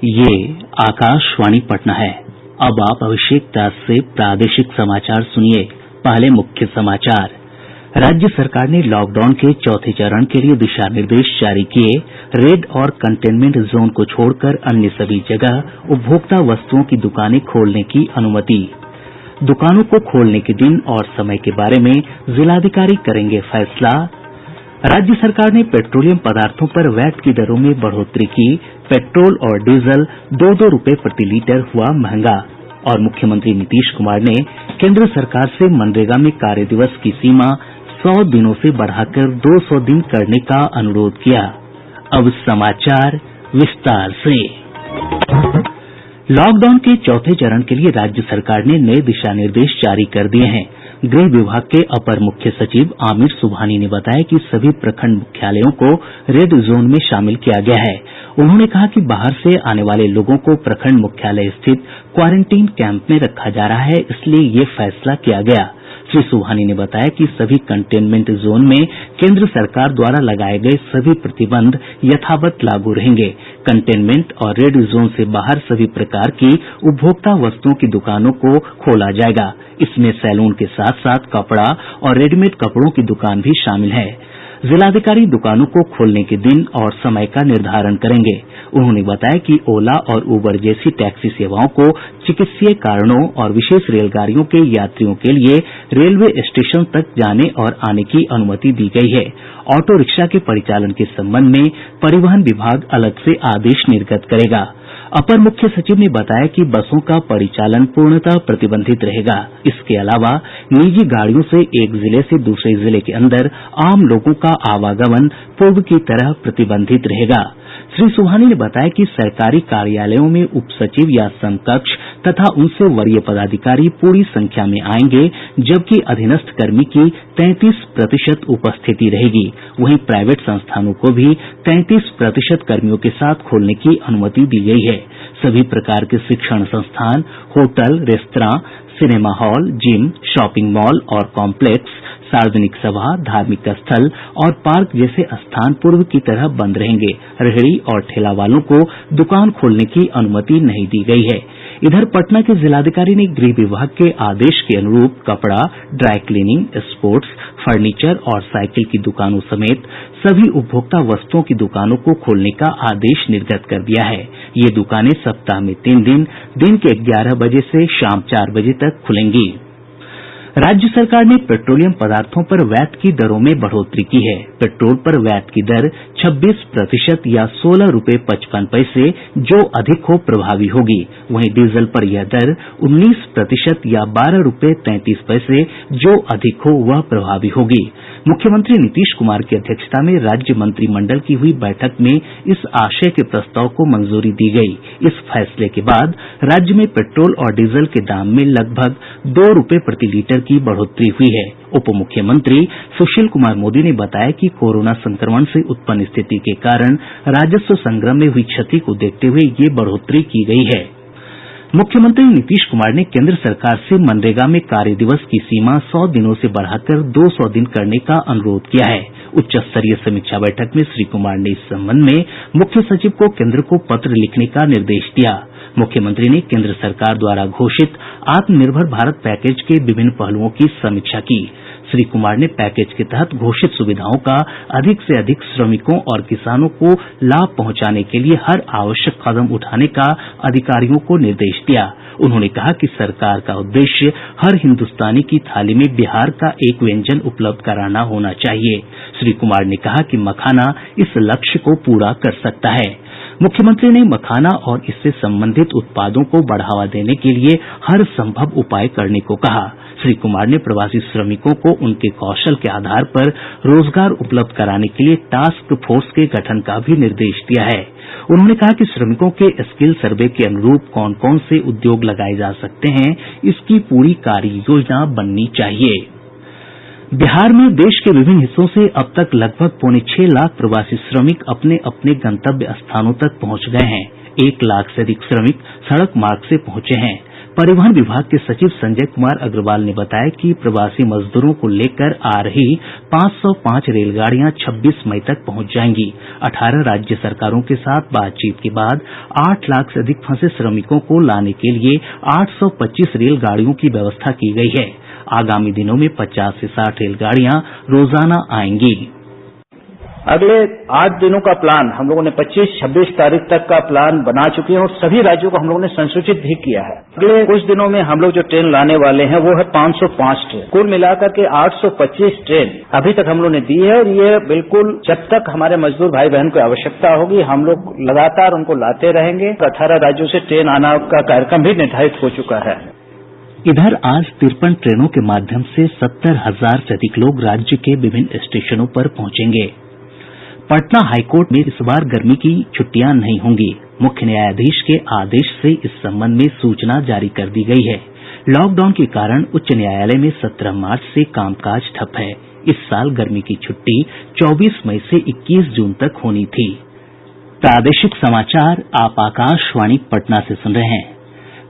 ये आकाशवाणी पटना है। अब आप अभिषेक दास से प्रादेशिक समाचार सुनिए। पहले मुख्य समाचार। राज्य सरकार ने लॉकडाउन के चौथे चरण के लिए दिशा निर्देश जारी किये। रेड और कंटेनमेंट जोन को छोड़कर अन्य सभी जगह उपभोक्ता वस्तुओं की दुकानें खोलने की अनुमति। दुकानों को खोलने के दिन और समय के बारे में जिलाधिकारी करेंगे फैसला। राज्य सरकार ने पेट्रोलियम पदार्थों पर वैट की दरों में बढ़ोतरी की। पेट्रोल और डीजल 2-2 रुपये प्रति लीटर हुआ महंगा। और मुख्यमंत्री नीतीश कुमार ने केंद्र सरकार से मनरेगा में कार्य दिवस की सीमा 100 दिनों से बढ़ाकर 200 दिन करने का अनुरोध किया। अब समाचार विस्तार से। लॉकडाउन के चौथे चरण के लिए राज्य सरकार ने नये दिशा निर्देश जारी कर दिये हैं। गृह विभाग के अपर मुख्य सचिव आमिर सुबहानी ने बताया कि सभी प्रखंड मुख्यालयों को रेड जोन में शामिल किया गया है। उन्होंने कहा कि बाहर से आने वाले लोगों को प्रखंड मुख्यालय स्थित क्वारेंटीन कैंप में रखा जा रहा है, इसलिए ये फैसला किया गया। श्री सुबहानी ने बताया कि सभी कंटेनमेंट जोन में केंद्र सरकार द्वारा लगाये गये सभी प्रतिबंध यथावत लागू रहेंगे। कंटेनमेंट और रेड जोन से बाहर सभी प्रकार की उपभोक्ता वस्तुओं की दुकानों को खोला जायेगा। इसमें सैलून के साथ साथ कपड़ा और रेडीमेड कपड़ों की दुकान भी शामिल है। जिलाधिकारी दुकानों को खोलने के दिन और समय का निर्धारण करेंगे। उन्होंने बताया कि ओला और उबर जैसी टैक्सी सेवाओं को चिकित्सीय कारणों और विशेष रेलगाड़ियों के यात्रियों के लिए रेलवे स्टेशन तक जाने और आने की अनुमति दी गई है। ऑटो रिक्शा के परिचालन के संबंध में परिवहन विभाग अलग से आदेश निर्गत करेगा। अपर मुख्य सचिव ने बताया कि बसों का परिचालन पूर्णतः प्रतिबंधित रहेगा। इसके अलावा निजी गाड़ियों से एक जिले से दूसरे जिले के अंदर आम लोगों का आवागमन पूर्व की तरह प्रतिबंधित रहेगा। श्री सुबहानी ने बताया कि सरकारी कार्यालयों में उप सचिव या समकक्ष तथा उनसे वरीय पदाधिकारी पूरी संख्या में आएंगे, जबकि अधीनस्थ कर्मी की 33% उपस्थिति रहेगी। वहीं प्राइवेट संस्थानों को भी 33% कर्मियों के साथ खोलने की अनुमति दी गई है। सभी प्रकार के शिक्षण संस्थान, hotel, restaurant, cinema hall, gym, shopping mall और कॉम्प्लेक्स, सार्वजनिक सभा, धार्मिक स्थल और पार्क जैसे स्थान पूर्व की तरह बंद रहेंगे। रेहड़ी और ठेला वालों को दुकान खोलने की अनुमति नहीं दी गई है। इधर पटना के जिलाधिकारी ने गृह विभाग के आदेश के अनुरूप कपड़ा, ड्राई क्लीनिंग, स्पोर्ट्स, फर्नीचर और साइकिल की दुकानों समेत सभी उपभोक्ता वस्तुओं की दुकानों को खोलने का आदेश निर्गत कर दिया है। ये दुकानें सप्ताह में 3 दिन के 11 बजे से शाम 4 बजे तक खुलेंगी। राज्य सरकार ने पेट्रोलियम पदार्थों पर वैट की दरों में बढ़ोतरी की है। पेट्रोल पर वैट की दर 26% या 16 रुपये 55 पैसे जो अधिक हो प्रभावी होगी। वहीं डीजल पर यह दर 19% या 12 रुपये 33 पैसे जो अधिक हो वह प्रभावी होगी। मुख्यमंत्री नीतीश कुमार की अध्यक्षता में राज्य मंत्रिमंडल की हुई बैठक में इस आशय के प्रस्ताव को मंजूरी दी गई। इस फैसले के बाद राज्य में पेट्रोल और डीजल के दाम में लगभग 2 रुपये प्रति लीटर की बढ़ोतरी हुई है। उप मुख्यमंत्री सुशील कुमार मोदी ने बताया कि कोरोना संक्रमण से उत्पन्न स्थिति के कारण राजस्व संग्रह में हुई क्षति को देखते हुए ये बढ़ोतरी की गई है। मुख्यमंत्री नीतीश कुमार ने केंद्र सरकार से मनरेगा में कार्य दिवस की सीमा 100 दिनों से बढ़ाकर 200 दिन करने का अनुरोध किया है। उच्च स्तरीय समीक्षा बैठक में श्री कुमार ने इस संबंध में मुख्य सचिव को केंद्र को पत्र लिखने का निर्देश दिया। मुख्यमंत्री ने केंद्र सरकार द्वारा घोषित आत्मनिर्भर भारत पैकेज के विभिन्न पहलुओं की समीक्षा की। श्री कुमार ने पैकेज के तहत घोषित सुविधाओं का अधिक से अधिक श्रमिकों और किसानों को लाभ पहुंचाने के लिए हर आवश्यक कदम उठाने का अधिकारियों को निर्देश दिया। उन्होंने कहा कि सरकार का उद्देश्य हर हिन्दुस्तानी की थाली में बिहार का एक व्यंजन उपलब्ध कराना होना चाहिए। श्री कुमार ने कहा कि मखाना इस लक्ष्य को पूरा कर सकता है। मुख्यमंत्री ने मखाना और इससे संबंधित उत्पादों को बढ़ावा देने के लिए हर संभव उपाय करने को कहा। श्री कुमार ने प्रवासी श्रमिकों को उनके कौशल के आधार पर रोजगार उपलब्ध कराने के लिए टास्क फोर्स के गठन का भी निर्देश दिया है। उन्होंने कहा कि श्रमिकों के स्किल सर्वे के अनुरूप कौन कौन से उद्योग लगाए जा सकते हैं, इसकी पूरी कार्य योजना बननी चाहिए। बिहार में देश के विभिन्न हिस्सों से अब तक लगभग 6.25 लाख प्रवासी श्रमिक अपने अपने गंतव्य स्थानों तक पहुंच गए हैं। 1 लाख से अधिक श्रमिक सड़क मार्ग से पहुंचे हैं। परिवहन विभाग के सचिव संजय कुमार अग्रवाल ने बताया कि प्रवासी मजदूरों को लेकर आ रही 505 रेलगाड़ियां 26 मई तक पहुंच जाएंगी। 18 राज्य सरकारों के साथ बातचीत के बाद 8 लाख से अधिक फंसे श्रमिकों को लाने के लिए 825 रेलगाड़ियों की व्यवस्था की गई है। आगामी दिनों में 50 से 60 रेलगाड़ियां रोजाना आएंगी। अगले 8 दिनों का प्लान हम लोगों ने 25-26 तारीख तक का प्लान बना चुके हैं और सभी राज्यों को हम लोगों ने संसूचित भी किया है। अगले कुछ दिनों में हम लोग जो ट्रेन लाने वाले हैं वो है 505 ट्रेन, कुल मिलाकर के 825 ट्रेन अभी तक हम लोगों ने दी है। और ये बिल्कुल जब तक हमारे मजदूर भाई बहन को आवश्यकता होगी हम लोग लगातार उनको लाते रहेंगे। 18 राज्यों से ट्रेन आना का कार्यक्रम भी निर्धारित हो चुका है। इधर आज 53 ट्रेनों के माध्यम से 70,000 से अधिक लोग राज्य के विभिन्न स्टेशनों पर पहुंचेंगे। पटना हाईकोर्ट में इस बार गर्मी की छुट्टियां नहीं होंगी। मुख्य न्यायाधीश के आदेश से इस संबंध में सूचना जारी कर दी गई है। लॉकडाउन के कारण उच्च न्यायालय में 17 मार्च से कामकाज ठप है। इस साल गर्मी की छुट्टी 24 मई से 21 जून तक होनी थी। प्रादेशिक समाचार आप आकाशवाणी पटना से सुन रहे हैं।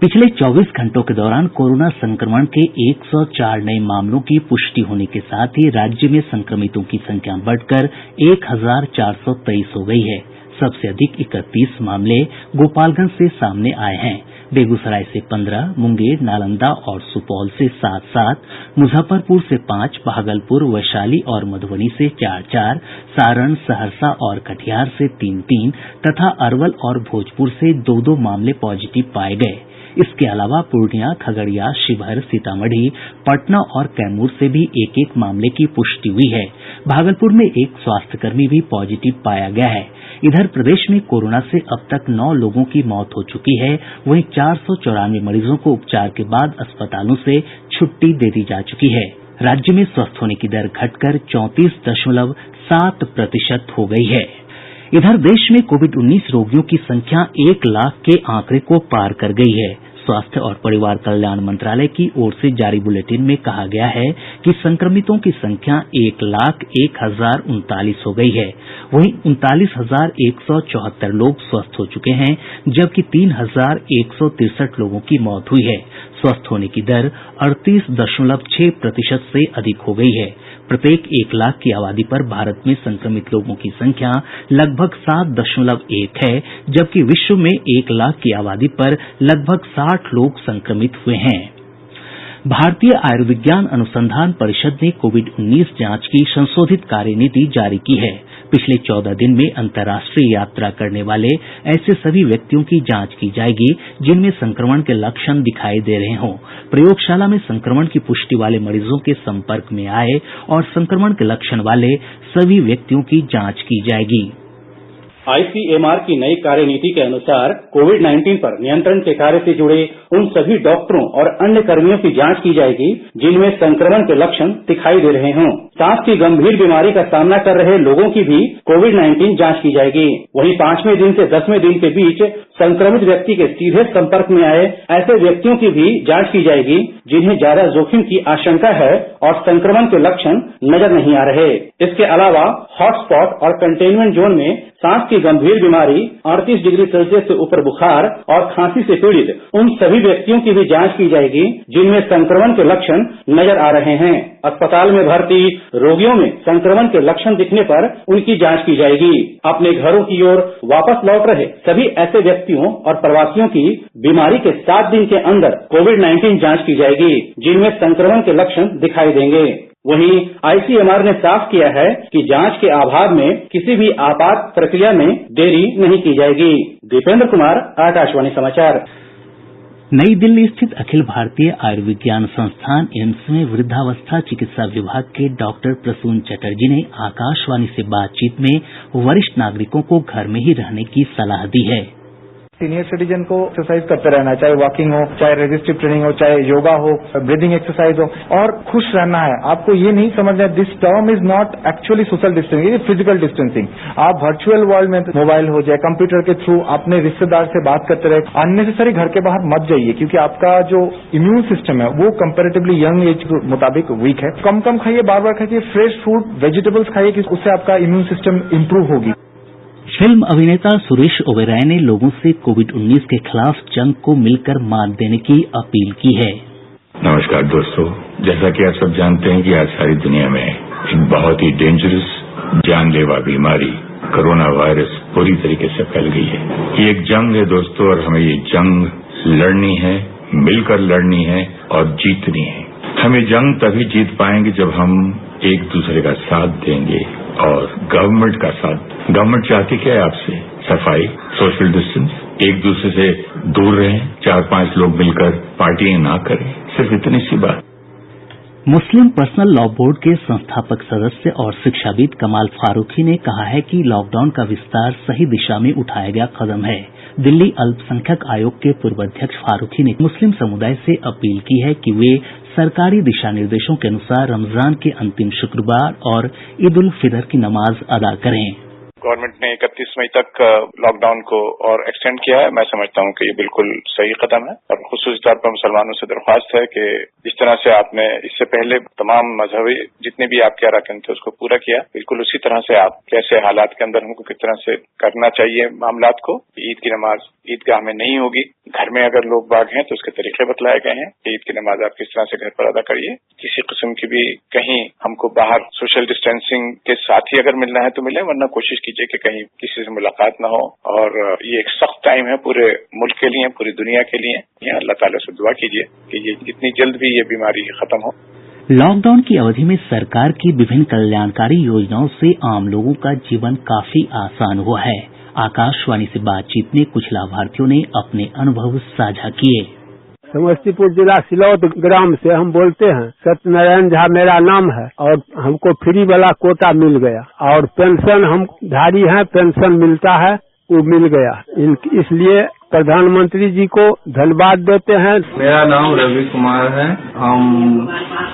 पिछले 24 घंटों के दौरान कोरोना संक्रमण के 104 नये मामलों की पुष्टि होने के साथ ही राज्य में संक्रमितों की संख्या बढ़कर 1423 हो गई है। सबसे अधिक 31 मामले गोपालगंज से सामने आए हैं। बेगूसराय से 15, मुंगेर, नालंदा और सुपौल से 7-7, मुजफ्फरपुर से 5, भागलपुर, वैशाली और मधुबनी से 4-4, सारण, सहरसा और कटिहार से 3-3 तथा अरवल और भोजपुर से 2-2 मामले पॉजिटिव पाए गये। इसके अलावा पूर्णिया, खगड़िया, शिवहर, सीतामढ़ी, पटना और कैमूर से भी एक एक मामले की पुष्टि हुई है। भागलपुर में एक स्वास्थ्यकर्मी भी पॉजिटिव पाया गया है। इधर प्रदेश में कोरोना से अब तक 9 लोगों की मौत हो चुकी है। वहीं 494 मरीजों को उपचार के बाद अस्पतालों से छुट्टी दे दी जा चुकी है। राज्य में स्वस्थ होने की दर घटकर 34.7% हो गई है। इधर देश में कोविड-19 रोगियों की संख्या 1 लाख के आंकड़े को पार कर गई है। स्वास्थ्य और परिवार कल्याण मंत्रालय की ओर से जारी बुलेटिन में कहा गया है कि संक्रमितों की संख्या 1,01,039 हो गई है। वहीं 39,174 लोग स्वस्थ हो चुके हैं, जबकि 3,163 लोगों की मौत हुई है। स्वस्थ होने की दर 38.6% से अधिक हो गई है। प्रत्येक 1 लाख की आबादी पर भारत में संक्रमित लोगों की संख्या लगभग 7.1 है, जबकि विश्व में 1 लाख की आबादी पर लगभग 60 लोग संक्रमित हुए हैं। भारतीय आयुर्विज्ञान अनुसंधान परिषद ने कोविड-19 जांच की संशोधित कार्यनीति जारी की है। पिछले 14 दिन में अंतर्राष्ट्रीय यात्रा करने वाले ऐसे सभी व्यक्तियों की जांच की जाएगी जिनमें संक्रमण के लक्षण दिखाई दे रहे हों। प्रयोगशाला में संक्रमण की पुष्टि वाले मरीजों के संपर्क में आए और संक्रमण के लक्षण वाले सभी व्यक्तियों की जांच की जाएगी। ICMR की नई कार्यनीति के अनुसार कोविड-19 पर नियंत्रण के कार्य से जुड़े उन सभी डॉक्टरों और अन्य कर्मियों की जांच की जाएगी जिनमें संक्रमण के लक्षण दिखाई दे रहे हों। सांस की गंभीर बीमारी का सामना कर रहे लोगों की भी कोविड-19 जांच की जाएगी। वहीं 5वें दिन से 10वें दिन के बीच संक्रमित व्यक्ति के सीधे संपर्क में आए ऐसे व्यक्तियों की भी जांच की जाएगी जिन्हें ज्यादा जोखिम की आशंका है और संक्रमण के लक्षण नजर नहीं आ रहे। इसके अलावा हॉटस्पॉट और कंटेनमेंट जोन में सांस की गंभीर बीमारी, 38 डिग्री सेल्सियस से ऊपर बुखार और खांसी से पीड़ित उन सभी व्यक्तियों की भी जांच की जाएगी जिनमें संक्रमण के लक्षण नजर आ रहे हैं। अस्पताल में भर्ती रोगियों में संक्रमण के लक्षण दिखने पर उनकी जांच की जाएगी। अपने घरों की ओर वापस लौट रहे सभी ऐसे व्यक्तियों और प्रवासियों की बीमारी के 7 दिन के अंदर कोविड-19 जांच की जाएगी जिनमें संक्रमण के लक्षण दिखाई देंगे। वहीं ICMR ने साफ किया है कि जांच के अभाव में किसी भी आपात प्रक्रिया में देरी नहीं की जाएगी। दीपेंद्र कुमार, आकाशवाणी समाचार। नई दिल्ली स्थित अखिल भारतीय आयुर्विज्ञान संस्थान एम्स में वृद्धावस्था चिकित्सा विभाग के डॉक्टर प्रसून चटर्जी ने आकाशवाणी से बातचीत में वरिष्ठ नागरिकों को घर में ही रहने की सलाह दी है। सीनियर सिटीजन को एक्सरसाइज करते रहना है, चाहे वॉकिंग हो, चाहे रेजिस्टिव ट्रेनिंग हो, चाहे योगा हो, ब्रीदिंग एक्सरसाइज हो, और खुश रहना है। आपको ये नहीं समझना है this term is not actually social distancing, ये फिजिकल डिस्टेंसिंग। आप वर्चुअल वर्ल्ड में मोबाइल हो जाए, कंप्यूटर के थ्रू अपने रिश्तेदार से बात करते रहे, अननेसेसरी घर के बाहर मत जाइए क्योंकि आपका जो इम्यून सिस्टम है वो कंपेरेटिवली यंग एज के मुताबिक वीक है। कम कम खाइए, बार बार खाइए, फ्रेश फ्रूट वेजिटेबल्स खाइए, उससे आपका इम्यून सिस्टम इंप्रूव होगी। फिल्म अभिनेता सुरेश ओबेरॉय ने लोगों से कोविड-19 के खिलाफ जंग को मिलकर मात देने की अपील की है। नमस्कार दोस्तों, जैसा कि आप सब जानते हैं कि आज सारी दुनिया में एक बहुत ही डेंजरस जानलेवा बीमारी कोरोना वायरस पूरी तरीके से फैल गई है। ये एक जंग है दोस्तों, और हमें ये जंग लड़नी है, मिलकर लड़नी है और जीतनी है। हम ये जंग तभी जीत पाएंगे जब हम एक दूसरे का साथ देंगे और गवर्नमेंट का साथ। गवर्नमेंट चाहती क्या है आपसे? सफाई, सोशल डिस्टेंस, एक दूसरे से दूर रहें, 4-5 लोग मिलकर पार्टियां ना करें, सिर्फ इतनी सी बात। मुस्लिम पर्सनल लॉ बोर्ड के संस्थापक सदस्य और शिक्षाविद कमाल फारूकी ने कहा है कि लॉकडाउन का विस्तार सही दिशा में उठाया गया कदम है। दिल्ली अल्पसंख्यक आयोग के पूर्व अध्यक्ष फारूकी ने मुस्लिम समुदाय से अपील की है कि वे सरकारी दिशा निर्देशों के अनुसार रमजान के अंतिम शुक्रवार और ईद उल फितर की नमाज अदा करें। गवर्नमेंट ने 31 मई तक लॉकडाउन को और एक्सटेंड किया है। मैं समझता हूं कि ये बिल्कुल सही कदम है और खुसूसी तौर पर मुसलमानों से दरख्वास्त है कि जिस तरह से आपने इससे पहले तमाम मजहबी जितने भी आपके अरकान थे उसको पूरा किया, बिल्कुल उसी तरह से आप कैसे हालात के अंदर हमको किस तरह से करना चाहिए मामलात को। ईद की नमाज ईदगाह में नहीं होगी, घर में अगर लोग बाग हैं तो उसके तरीके बतलाए गए हैं। ईद की नमाज आप किस तरह से घर पर अदा करिए। किसी किस्म की भी कहीं हमको बाहर सोशल डिस्टेंसिंग के साथ ही अगर मिलना है तो मिले, वरना कोशिश कीजिए कि कहीं किसी से मुलाकात न हो। और ये एक सख्त टाइम है पूरे मुल्क के लिए, पूरी दुनिया के लिए। अल्लाह ताला से दुआ कीजिए कि ये जितनी जल्द भी ये बीमारी खत्म हो। लॉकडाउन की अवधि में सरकार की विभिन्न कल्याणकारी योजनाओं से आम लोगों का जीवन काफी आसान हुआ है। आकाशवाणी से बातचीत में कुछ लाभार्थियों ने अपने अनुभव साझा किए। समस्तीपुर जिला सिलौत ग्राम से हम बोलते हैं। सत्यनारायण झा मेरा नाम है और हमको फ्री वाला कोटा मिल गया और पेंशन हम धारी हैं, पेंशन मिलता है, वो मिल गया। इसलिए प्रधानमंत्री जी को धन्यवाद देते हैं। मेरा नाम रवि कुमार है, हम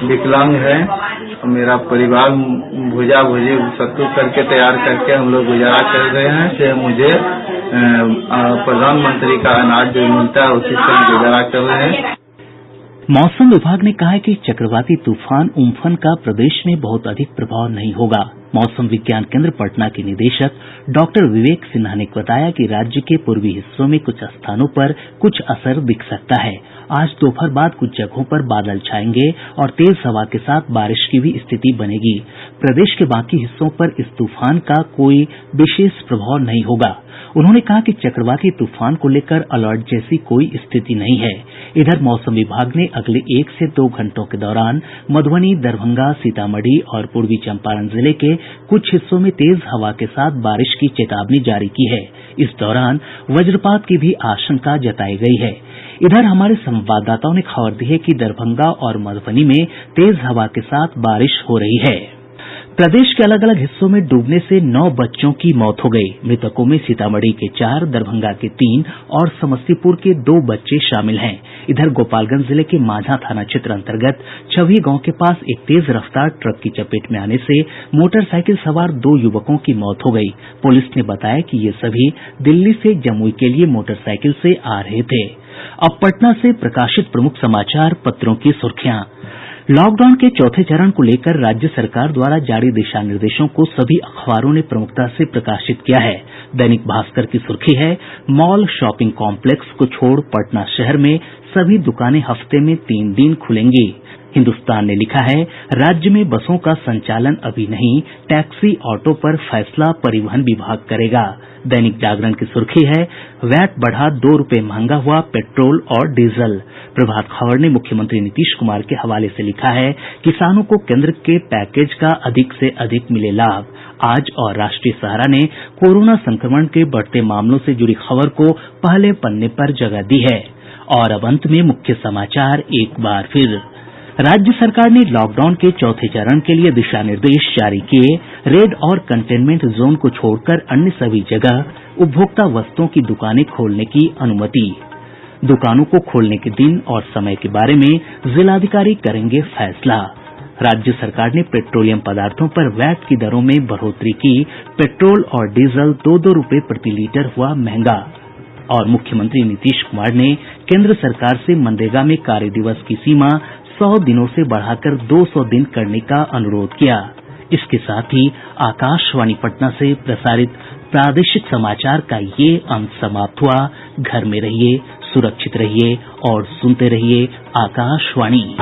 विकलांग हैं। मेरा परिवार भुजा भुजी सत्तू करके तैयार करके हम लोग गुजारा कर रहे हैं। से मुझे प्रधानमंत्री का अनाज जो मिलता है उसी से गुजारा कर रहे हैं। मौसम विभाग ने कहा है कि चक्रवाती तूफान उम्फन का प्रदेश में बहुत अधिक प्रभाव नहीं होगा। मौसम विज्ञान केंद्र पटना के निदेशक डॉक्टर विवेक सिन्हा ने बताया कि राज्य के पूर्वी हिस्सों में कुछ स्थानों पर कुछ असर दिख सकता है। आज दोपहर बाद कुछ जगहों पर बादल छाएंगे और तेज हवा के साथ बारिश की भी स्थिति बनेगी। प्रदेश के बाकी हिस्सों पर इस तूफान का कोई विशेष प्रभाव नहीं होगा। उन्होंने कहा कि चक्रवाती तूफान को लेकर अलर्ट जैसी कोई स्थिति नहीं है। इधर मौसम विभाग ने अगले 1 से 2 घंटों के दौरान मधुबनी, दरभंगा, सीतामढ़ी और पूर्वी चंपारण जिले के कुछ हिस्सों में तेज हवा के साथ बारिश की चेतावनी जारी की है। इस दौरान वज्रपात की भी आशंका जताई गई है। इधर हमारे संवाददाताओं ने खबर दी है कि दरभंगा और मधुबनी में तेज हवा के साथ बारिश हो रही है। प्रदेश के अलग अलग हिस्सों में डूबने से 9 बच्चों की मौत हो गई। मृतकों में सीतामढ़ी के 4, दरभंगा के 3 और समस्तीपुर के 2 बच्चे शामिल हैं। इधर गोपालगंज जिले के मांझा थाना क्षेत्र अंतर्गत छवही गांव के पास एक तेज रफ्तार ट्रक की चपेट में आने से मोटरसाइकिल सवार 2 युवकों की मौत हो गई। पुलिस ने बताया कि ये सभी दिल्ली से जमुई के लिए मोटरसाइकिल से आ रहे थे। अब पटना से प्रकाशित प्रमुख समाचार पत्रों की सुर्खियां। लॉकडाउन के चौथे चरण को लेकर राज्य सरकार द्वारा जारी दिशा निर्देशों को सभी अखबारों ने प्रमुखता से प्रकाशित किया है। दैनिक भास्कर की सुर्खी है, मॉल, शॉपिंग कॉम्प्लेक्स को छोड़ पटना शहर में सभी दुकानें हफ्ते में 3 दिन खुलेंगी। हिन्दुस्तान ने लिखा है, राज्य में बसों का संचालन अभी नहीं, टैक्सी ऑटो पर फैसला परिवहन विभाग करेगा। दैनिक जागरण की सुर्खी है, वैट बढ़ा 2 रुपये महंगा हुआ पेट्रोल और डीजल। प्रभात खबर ने मुख्यमंत्री नीतीश कुमार के हवाले से लिखा है, किसानों को केंद्र के पैकेज का अधिक से अधिक मिले लाभ। आज और राष्ट्रीय सहारा ने कोरोना संक्रमण के बढ़ते मामलों से जुड़ी खबर को पहले पन्ने पर जगह दी है। और अब अंत में मुख्य समाचार एक बार फिर। राज्य सरकार ने लॉकडाउन के चौथे चरण के लिए दिशा निर्देश जारी किए। रेड और कंटेनमेंट जोन को छोड़कर अन्य सभी जगह उपभोक्ता वस्तुओं की दुकानें खोलने की अनुमति। दुकानों को खोलने के दिन और समय के बारे में जिलाधिकारी करेंगे फैसला। राज्य सरकार ने पेट्रोलियम पदार्थों पर वैट की दरों में बढ़ोतरी की। पेट्रोल और डीजल 2-2 रुपये प्रति लीटर हुआ महंगा। और मुख्यमंत्री नीतीश कुमार ने केंद्र सरकार से मनरेगा में कार्य दिवस की सीमा 100 दिनों से बढ़ाकर 200 दिन करने का अनुरोध किया। इसके साथ ही आकाशवाणी पटना से प्रसारित प्रादेशिक समाचार का ये अंक समाप्त हुआ। घर में रहिए, सुरक्षित रहिए और सुनते रहिए आकाशवाणी।